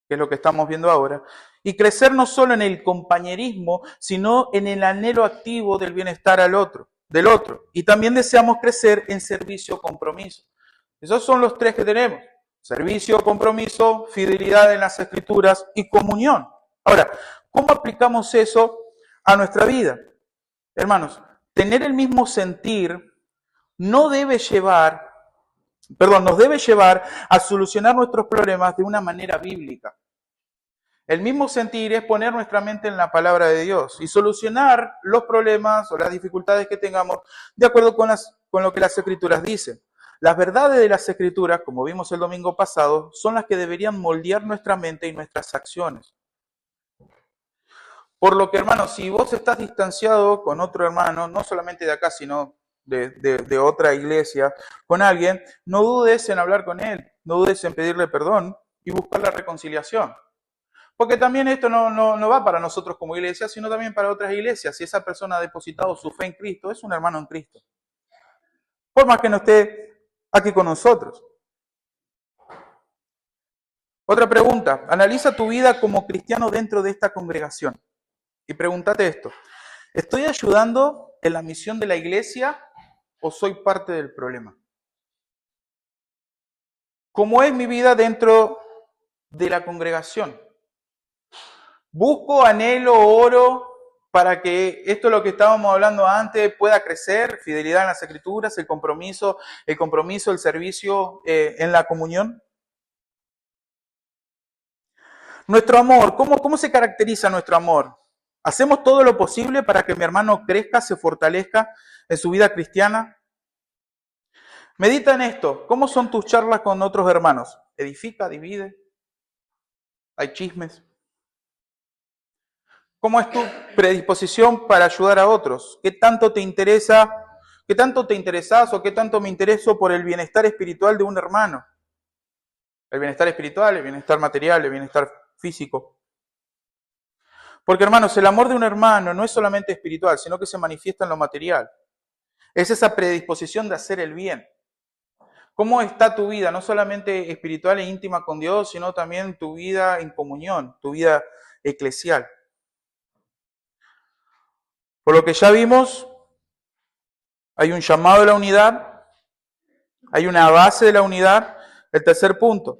que es lo que estamos viendo ahora, y crecer no solo en el compañerismo, sino en el anhelo activo del bienestar del otro. Y también deseamos crecer en servicio, compromiso. Esos son los tres que tenemos. Servicio, compromiso, fidelidad en las Escrituras y comunión. Ahora, ¿cómo aplicamos eso a nuestra vida? Hermanos, tener el mismo sentir nos debe llevar a solucionar nuestros problemas de una manera bíblica. El mismo sentir es poner nuestra mente en la palabra de Dios y solucionar los problemas o las dificultades que tengamos de acuerdo con lo que las Escrituras dicen. Las verdades de las Escrituras, como vimos el domingo pasado, son las que deberían moldear nuestra mente y nuestras acciones. Por lo que, hermanos, si vos estás distanciado con otro hermano, no solamente de acá, sino de otra iglesia, con alguien, no dudes en hablar con él, no dudes en pedirle perdón y buscar la reconciliación. Porque también esto no va para nosotros como iglesia, sino también para otras iglesias. Si esa persona ha depositado su fe en Cristo, es un hermano en Cristo. Por más que no esté aquí con nosotros. Otra pregunta. Analiza tu vida como cristiano dentro de esta congregación. Y pregúntate esto, ¿estoy ayudando en la misión de la iglesia o soy parte del problema? ¿Cómo es mi vida dentro de la congregación? ¿Busco, anhelo, oro para que esto es lo que estábamos hablando antes pueda crecer? Fidelidad en las Escrituras, el compromiso, el servicio en la comunión. Nuestro amor, ¿cómo se caracteriza nuestro amor? ¿Hacemos todo lo posible para que mi hermano crezca, se fortalezca en su vida cristiana? Medita en esto. ¿Cómo son tus charlas con otros hermanos? ¿Edifica, divide? ¿Hay chismes? ¿Cómo es tu predisposición para ayudar a otros? ¿Qué tanto te interesa? ¿Qué tanto te interesas o qué tanto me intereso por el bienestar espiritual de un hermano? El bienestar espiritual, el bienestar material, el bienestar físico. Porque, hermanos, el amor de un hermano no es solamente espiritual, sino que se manifiesta en lo material. Es esa predisposición de hacer el bien. ¿Cómo está tu vida? No solamente espiritual e íntima con Dios, sino también tu vida en comunión, tu vida eclesial. Por lo que ya vimos, hay un llamado a la unidad, hay una base de la unidad. El tercer punto,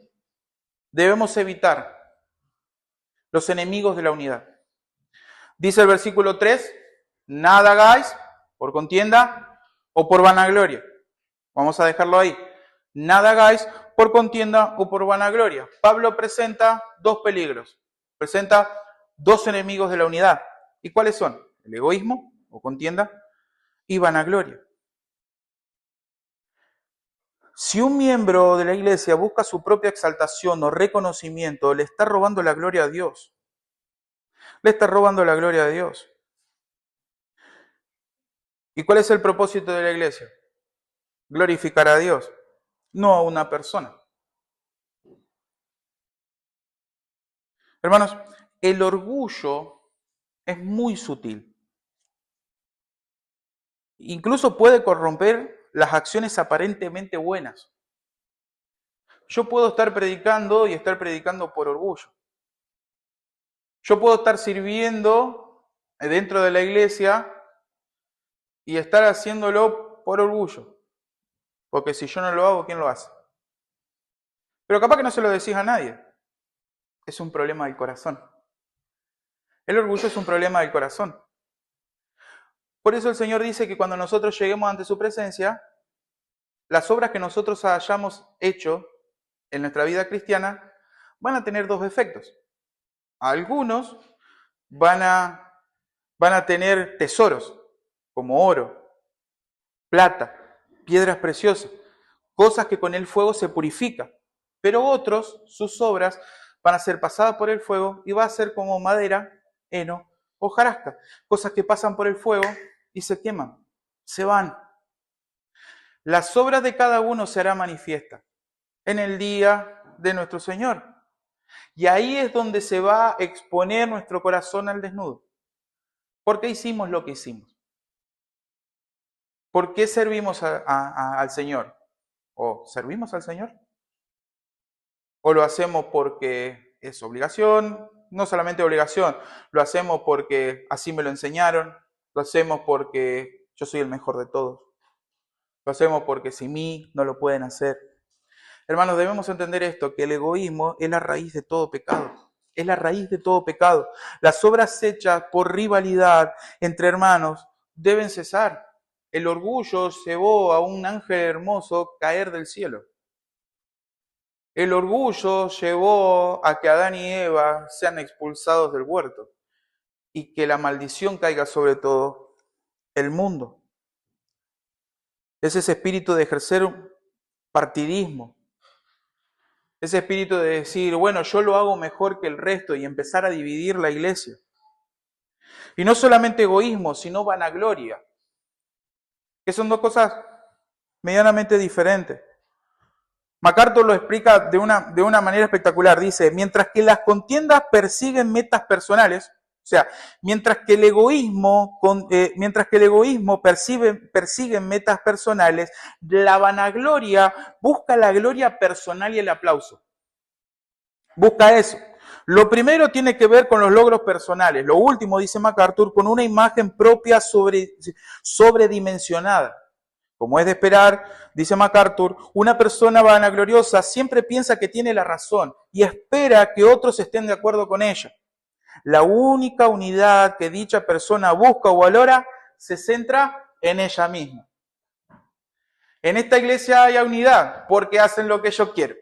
debemos evitar los enemigos de la unidad. Dice el versículo 3, nada hagáis por contienda o por vanagloria. Vamos a dejarlo ahí. Nada hagáis por contienda o por vanagloria. Pablo presenta dos peligros, presenta dos enemigos de la unidad. ¿Y cuáles son? El egoísmo o contienda y vanagloria. Si un miembro de la iglesia busca su propia exaltación o reconocimiento, le está robando la gloria a Dios. Le está robando la gloria a Dios. ¿Y cuál es el propósito de la iglesia? Glorificar a Dios, no a una persona. Hermanos, el orgullo es muy sutil. Incluso puede corromper las acciones aparentemente buenas. Yo puedo estar predicando y estar predicando por orgullo. Yo puedo estar sirviendo dentro de la iglesia y estar haciéndolo por orgullo. Porque si yo no lo hago, ¿quién lo hace? Pero capaz que no se lo decís a nadie. Es un problema del corazón. El orgullo es un problema del corazón. Por eso el Señor dice que cuando nosotros lleguemos ante su presencia, las obras que nosotros hayamos hecho en nuestra vida cristiana van a tener dos efectos. Algunos van a tener tesoros, como oro, plata, piedras preciosas, cosas que con el fuego se purifican. Pero otros, sus obras, van a ser pasadas por el fuego y va a ser como madera, heno, hojarasca, cosas que pasan por el fuego y se queman, se van. Las obras de cada uno serán manifiestas en el día de nuestro Señor. Y ahí es donde se va a exponer nuestro corazón al desnudo. ¿Por qué hicimos lo que hicimos? ¿Por qué servimos al Señor? ¿O servimos al Señor? ¿O lo hacemos porque es obligación? No solamente obligación, lo hacemos porque así me lo enseñaron, lo hacemos porque yo soy el mejor de todos, lo hacemos porque sin mí no lo pueden hacer. Hermanos, debemos entender esto, que el egoísmo es la raíz de todo pecado. Es la raíz de todo pecado. Las obras hechas por rivalidad entre hermanos deben cesar. El orgullo llevó a un ángel hermoso caer del cielo. El orgullo llevó a que Adán y Eva sean expulsados del huerto y que la maldición caiga sobre todo el mundo. Es ese espíritu de ejercer un partidismo, ese espíritu de decir, bueno, yo lo hago mejor que el resto y empezar a dividir la iglesia. Y no solamente egoísmo, sino vanagloria, que son dos cosas medianamente diferentes. MacArthur lo explica de una manera espectacular. Dice, mientras que las contiendas persiguen metas personales, o sea, mientras que el egoísmo persigue metas personales, la vanagloria busca la gloria personal y el aplauso. Busca eso. Lo primero tiene que ver con los logros personales. Lo último, dice MacArthur, con una imagen propia sobredimensionada. Como es de esperar, dice MacArthur, una persona vanagloriosa siempre piensa que tiene la razón y espera que otros estén de acuerdo con ella. La única unidad que dicha persona busca o valora se centra en ella misma. En esta iglesia hay unidad porque hacen lo que yo quiero.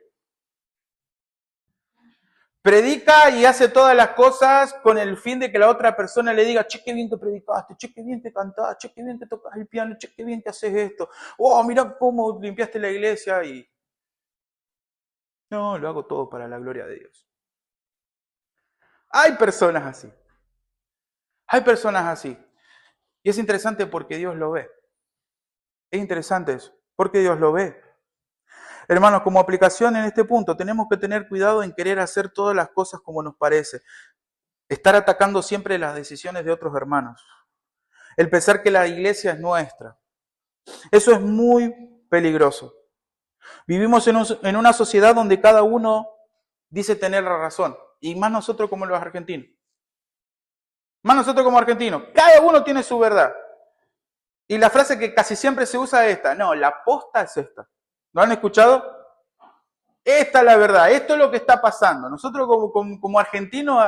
Predica y hace todas las cosas con el fin de que la otra persona le diga, che, qué bien que predicaste, che, qué bien que cantás, che, qué bien que tocas el piano, che, qué bien que haces esto. Oh, mira cómo limpiaste la iglesia y... No, lo hago todo para la gloria de Dios. Hay personas así. Hay personas así. Y es interesante porque Dios lo ve. Es interesante eso, porque Dios lo ve. Hermanos, como aplicación en este punto, tenemos que tener cuidado en querer hacer todas las cosas como nos parece. Estar atacando siempre las decisiones de otros hermanos. El pensar que la iglesia es nuestra. Eso es muy peligroso. Vivimos en una sociedad donde cada uno dice tener la razón. Y más nosotros como los argentinos. Más nosotros como argentinos. Cada uno tiene su verdad. Y la frase que casi siempre se usa es esta. No, la posta es esta. ¿Lo han escuchado? Esta es la verdad. Esto es lo que está pasando. Nosotros como argentinos,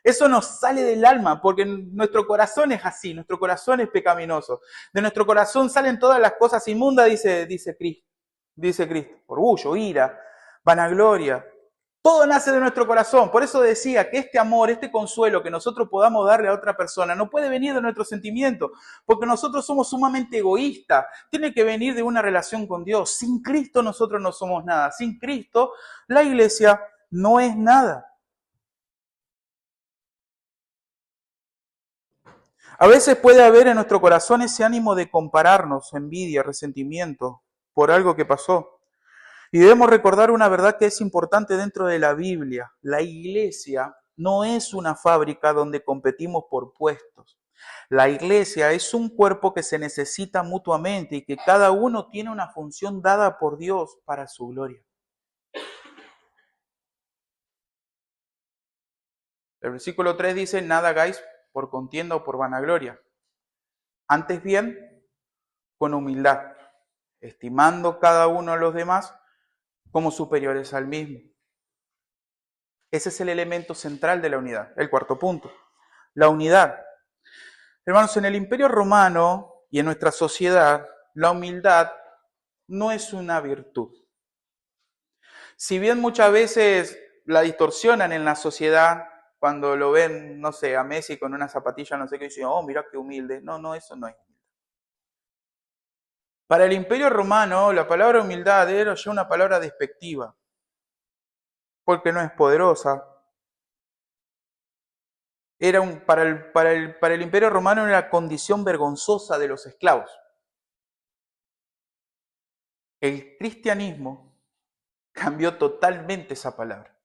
eso nos sale del alma porque nuestro corazón es así. Nuestro corazón es pecaminoso. De nuestro corazón salen todas las cosas inmundas, dice Cristo. Dice Cristo. Orgullo, ira, vanagloria. Todo nace de nuestro corazón. Por eso decía que este amor, este consuelo que nosotros podamos darle a otra persona no puede venir de nuestro sentimiento, porque nosotros somos sumamente egoístas. Tiene que venir de una relación con Dios. Sin Cristo nosotros no somos nada. Sin Cristo la iglesia no es nada. A veces puede haber en nuestro corazón ese ánimo de compararnos, envidia, resentimiento por algo que pasó. Y debemos recordar una verdad que es importante dentro de la Biblia. La iglesia no es una fábrica donde competimos por puestos. La iglesia es un cuerpo que se necesita mutuamente y que cada uno tiene una función dada por Dios para su gloria. El versículo 3 dice, nada hagáis por contienda o por vanagloria. Antes bien, con humildad, estimando cada uno a los demás como superiores al mismo. Ese es el elemento central de la unidad. El cuarto punto, la unidad. Hermanos, en el Imperio Romano y en nuestra sociedad, la humildad no es una virtud. Si bien muchas veces la distorsionan en la sociedad, cuando lo ven, no sé, a Messi con una zapatilla, no sé qué, dicen, oh, mira qué humilde. No, eso no es humildad. Para el Imperio Romano, la palabra humildad era ya una palabra despectiva, porque no es poderosa. Era para el Imperio Romano era la condición vergonzosa de los esclavos. El cristianismo cambió totalmente esa palabra.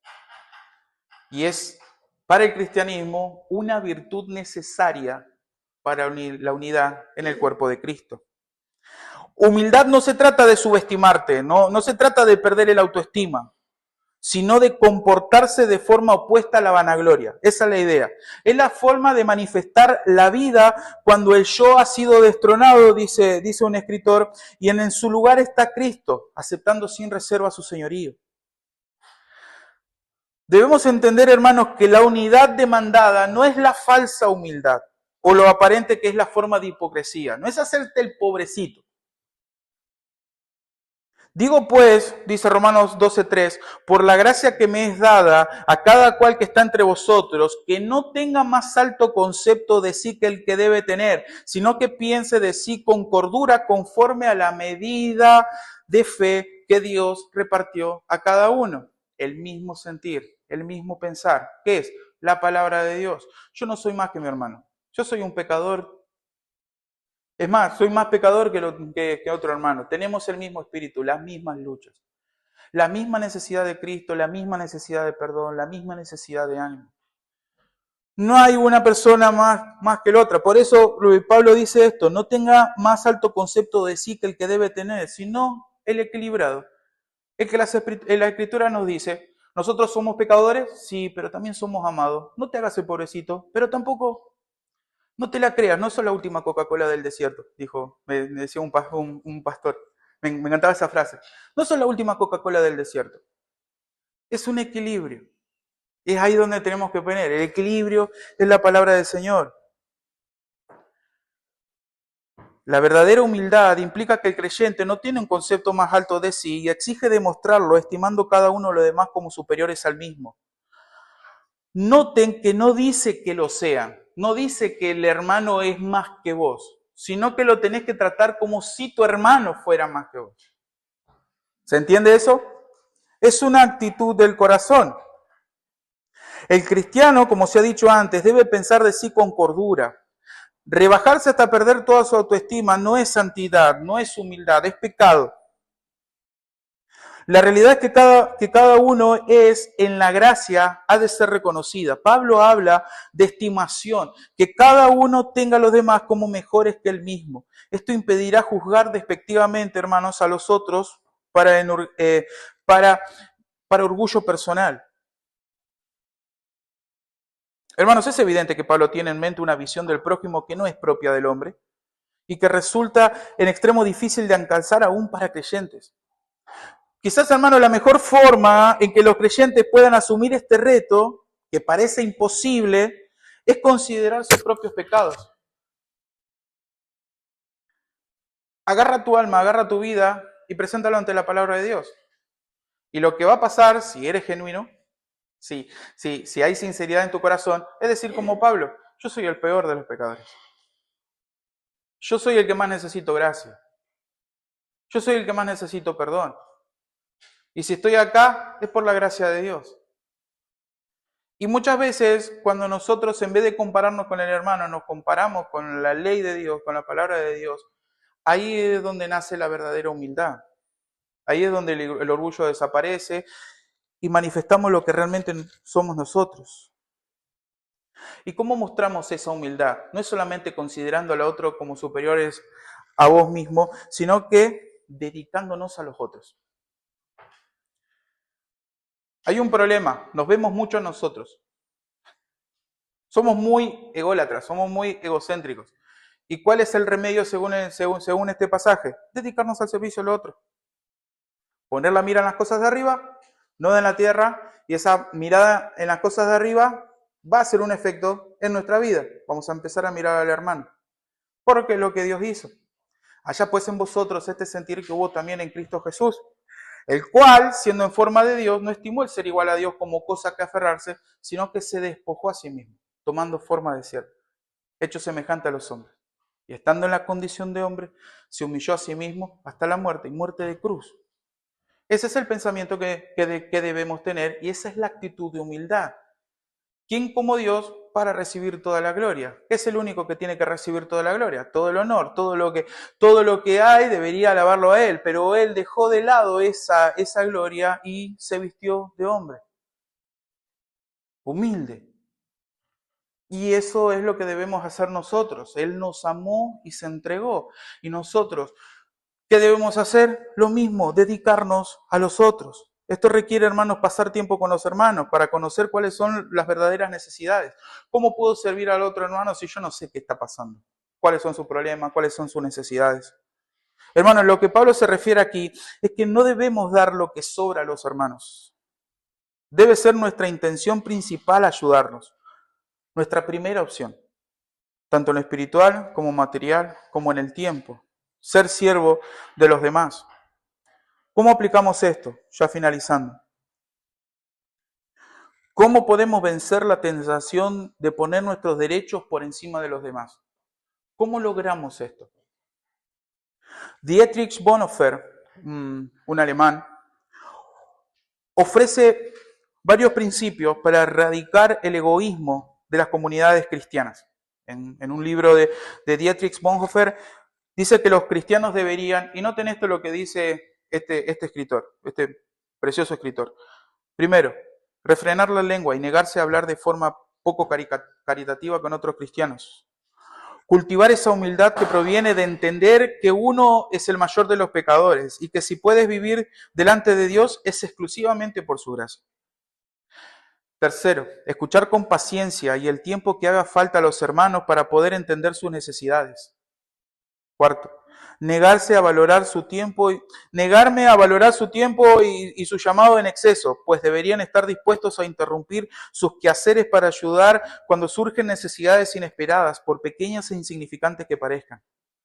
Y es para el cristianismo una virtud necesaria para la unidad en el cuerpo de Cristo. Humildad no se trata de subestimarte, no se trata de perder el autoestima, sino de comportarse de forma opuesta a la vanagloria. Esa es la idea. Es la forma de manifestar la vida cuando el yo ha sido destronado, dice un escritor, y en su lugar está Cristo, aceptando sin reserva su señorío. Debemos entender, hermanos, que la unidad demandada no es la falsa humildad o lo aparente que es la forma de hipocresía. No es hacerte el pobrecito. Digo pues, dice Romanos 12:3, por la gracia que me es dada a cada cual que está entre vosotros, que no tenga más alto concepto de sí que el que debe tener, sino que piense de sí con cordura conforme a la medida de fe que Dios repartió a cada uno. El mismo sentir, el mismo pensar. ¿Qué es? La palabra de Dios. Yo no soy más que mi hermano. Yo soy un pecador. Es más, soy más pecador que otro hermano. Tenemos el mismo espíritu, las mismas luchas. La misma necesidad de Cristo, la misma necesidad de perdón, la misma necesidad de ánimo. No hay una persona más que la otra. Por eso Pablo dice esto, no tenga más alto concepto de sí que el que debe tener, sino el equilibrado. El que la Escritura nos dice, ¿Nosotros somos pecadores? Sí, pero también somos amados. No te hagas el pobrecito, pero tampoco, no te la creas, no sos la última Coca-Cola del desierto, me decía un pastor. Me encantaba esa frase. No sos la última Coca-Cola del desierto. Es un equilibrio. Es ahí donde tenemos que poner. El equilibrio es la palabra del Señor. La verdadera humildad implica que el creyente no tiene un concepto más alto de sí y exige demostrarlo, estimando cada uno de los demás como superiores al mismo. Noten que no dice que lo sean, no dice que el hermano es más que vos, sino que lo tenés que tratar como si tu hermano fuera más que vos. ¿Se entiende eso? Es una actitud del corazón. El cristiano, como se ha dicho antes, debe pensar de sí con cordura. Rebajarse hasta perder toda su autoestima no es santidad, no es humildad, es pecado. La realidad es que cada uno es en la gracia, ha de ser reconocida. Pablo habla de estimación, que cada uno tenga a los demás como mejores que él mismo. Esto impedirá juzgar despectivamente, hermanos, a los otros para orgullo personal. Hermanos, es evidente que Pablo tiene en mente una visión del prójimo que no es propia del hombre y que resulta en extremo difícil de alcanzar aún para creyentes. Quizás, hermano, la mejor forma en que los creyentes puedan asumir este reto, que parece imposible, es considerar sus propios pecados. Agarra tu alma, agarra tu vida y preséntalo ante la palabra de Dios. Y lo que va a pasar, si eres genuino, si hay sinceridad en tu corazón, es decir, como Pablo, yo soy el peor de los pecadores. Yo soy el que más necesito gracia. Yo soy el que más necesito perdón. Y si estoy acá, es por la gracia de Dios. Y muchas veces, cuando nosotros, en vez de compararnos con el hermano, nos comparamos con la ley de Dios, con la palabra de Dios, ahí es donde nace la verdadera humildad. Ahí es donde el orgullo desaparece y manifestamos lo que realmente somos nosotros. ¿Y cómo mostramos esa humildad? No es solamente considerando al otro como superiores a vos mismo, sino que dedicándonos a los otros. Hay un problema, nos vemos mucho nosotros. Somos muy ególatras, somos muy egocéntricos. ¿Y cuál es el remedio según este pasaje? Dedicarnos al servicio al otro. Poner la mira en las cosas de arriba, no en la tierra, y esa mirada en las cosas de arriba va a hacer un efecto en nuestra vida. Vamos a empezar a mirar al hermano, porque es lo que Dios hizo. Allá pues en vosotros este sentir que hubo también en Cristo Jesús, el cual, siendo en forma de Dios, no estimó el ser igual a Dios como cosa que aferrarse, sino que se despojó a sí mismo, tomando forma de siervo, hecho semejante a los hombres. Y estando en la condición de hombre, se humilló a sí mismo hasta la muerte, y muerte de cruz. Ese es el pensamiento que debemos tener, y esa es la actitud de humildad. ¿Quién como Dios para recibir toda la gloria? Es el único que tiene que recibir toda la gloria, todo el honor, todo lo que hay debería alabarlo a Él, pero Él dejó de lado esa gloria y se vistió de hombre, humilde. Y eso es lo que debemos hacer nosotros. Él nos amó y se entregó. Y nosotros, ¿qué debemos hacer? Lo mismo, dedicarnos a los otros. Esto requiere, hermanos, pasar tiempo con los hermanos para conocer cuáles son las verdaderas necesidades. ¿Cómo puedo servir al otro hermano si yo no sé qué está pasando? ¿Cuáles son sus problemas? ¿Cuáles son sus necesidades? Hermanos, lo que Pablo se refiere aquí es que no debemos dar lo que sobra a los hermanos. Debe ser nuestra intención principal ayudarlos. Nuestra primera opción, tanto en lo espiritual como material, como en el tiempo. Ser siervo de los demás. ¿Cómo aplicamos esto? Ya finalizando. ¿Cómo podemos vencer la tentación de poner nuestros derechos por encima de los demás? ¿Cómo logramos esto? Dietrich Bonhoeffer, un alemán, ofrece varios principios para erradicar el egoísmo de las comunidades cristianas. En un libro de Dietrich Bonhoeffer dice que los cristianos deberían, y noten esto lo que dice este escritor, este precioso escritor. Primero, refrenar la lengua y negarse a hablar de forma poco caritativa con otros cristianos. Cultivar esa humildad que proviene de entender que uno es el mayor de los pecadores y que si puedes vivir delante de Dios es exclusivamente por su gracia. Tercero, escuchar con paciencia y el tiempo que haga falta a los hermanos para poder entender sus necesidades. Cuarto, negarme a valorar su tiempo y su llamado en exceso, pues deberían estar dispuestos a interrumpir sus quehaceres para ayudar cuando surgen necesidades inesperadas, por pequeñas e insignificantes que parezcan.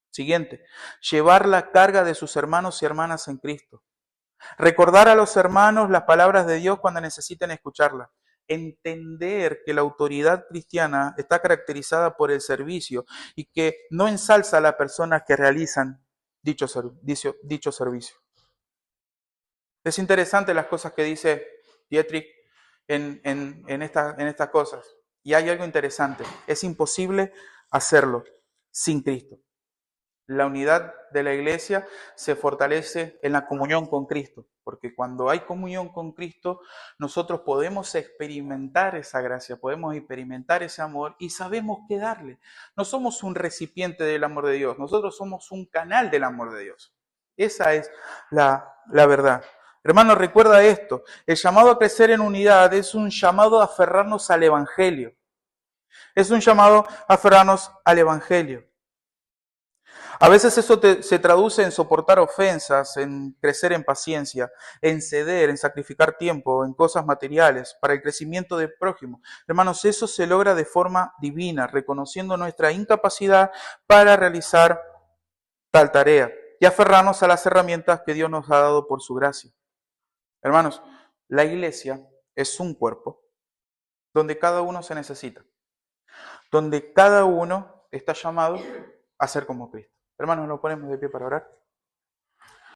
Siguiente, llevar la carga de sus hermanos y hermanas en Cristo. Recordar a los hermanos las palabras de Dios cuando necesiten escucharlas. Entender que la autoridad cristiana está caracterizada por el servicio y que no ensalza a las personas que realizan dicho servicio. Es interesante las cosas que dice Dietrich en estas cosas. Y hay algo interesante. Es imposible hacerlo sin Cristo. La unidad de la iglesia se fortalece en la comunión con Cristo, porque cuando hay comunión con Cristo, nosotros podemos experimentar esa gracia, podemos experimentar ese amor y sabemos qué darle. No somos un recipiente del amor de Dios, nosotros somos un canal del amor de Dios. Esa es la verdad. Hermano, recuerda esto, el llamado a crecer en unidad es un llamado a aferrarnos al Evangelio. Es un llamado a aferrarnos al Evangelio. A veces eso se traduce en soportar ofensas, en crecer en paciencia, en ceder, en sacrificar tiempo, en cosas materiales, para el crecimiento del prójimo. Hermanos, eso se logra de forma divina, reconociendo nuestra incapacidad para realizar tal tarea y aferrarnos a las herramientas que Dios nos ha dado por su gracia. Hermanos, la iglesia es un cuerpo donde cada uno se necesita, donde cada uno está llamado a ser como Cristo. Hermanos, nos ponemos de pie para orar.